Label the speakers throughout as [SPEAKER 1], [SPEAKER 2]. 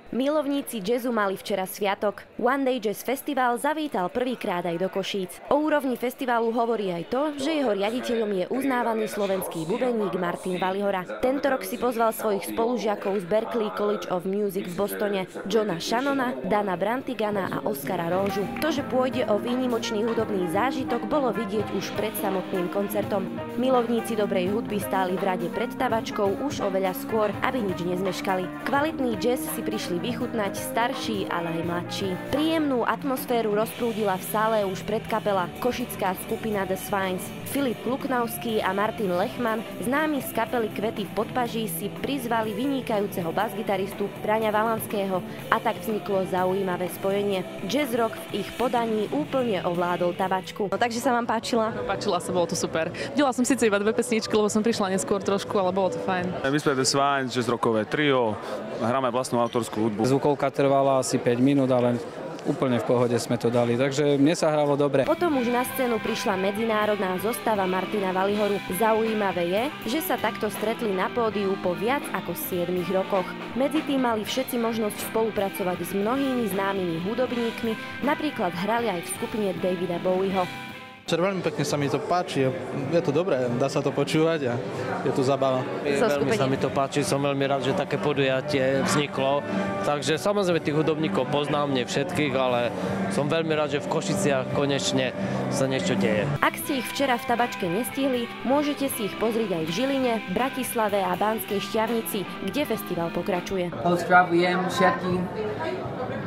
[SPEAKER 1] Milovníci jazzu mali včera sviatok. One Day Jazz Festival zavítal prvýkrát aj do Košíc. O úrovni festivalu hovorí aj to, že jeho riaditeľom je uznávaný slovenský bubeník Martin Valihora. Tento rok si pozval svojich spolužiakov z Berklee College of Music v Bostone, Johna Shannona, Dana Brantigana a Oskara Róžu. To, že pôjde o výnimočný hudobný zážitok, bolo vidieť už pred samotným koncertom. Milovníci dobrej hudby stáli v rade pred tabačkou už oveľa skôr, aby nič nezmeškali. Kvalitný jazz si prišli vychutnať starší, ale aj mladší. Príjemnú atmosféru rozprúdila v sále už predkapela košická skupina The Swines. Filip Luknauský a Martin Lechman, známi z kapely Kvety v Podpaží, si prizvali vynikajúceho basgitaristu Braňa Valanského a tak vzniklo zaujímavé spojenie. Jazz rock v ich podaní úplne ovládol tabačku. No, takže sa vám páčila?
[SPEAKER 2] Páčila sa, bolo to super. Videla som síce iba 2 pesničky, lebo som prišla neskôr trošku, ale bolo to fajn.
[SPEAKER 3] My sme The Swines, jazz rockové trio, hráme vlastnú autorskú hudbu.
[SPEAKER 4] Zvukovka trvala asi 5 minút, ale úplne v pohode sme to dali, takže mne sa hralo dobre.
[SPEAKER 1] Potom už na scénu prišla medzinárodná zostava Martina Valihoru. Zaujímavé je, že sa takto stretli na pódiu po viac ako 7 rokoch. Medzi tým mali všetci možnosť spolupracovať s mnohými známymi hudobníkmi, napríklad hrali aj v skupine Davida Bowieho.
[SPEAKER 5] Veľmi pekne sa mi to páči, je to dobré, dá sa to počúvať a je to zábava.
[SPEAKER 6] Veľmi sa mi to páči, som veľmi rád, že také podujatie vzniklo. Takže samozrejme tých hudobníkov poznám, nie všetkých, ale som veľmi rád, že v Košiciach konečne sa niečo deje.
[SPEAKER 1] Ak ste ich včera v tabačke nestihli, môžete si ich pozrieť aj v Žiline, Bratislave a Banskej Štiavnici, kde festival pokračuje.
[SPEAKER 7] Pozdravujem všetkých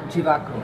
[SPEAKER 7] divákov.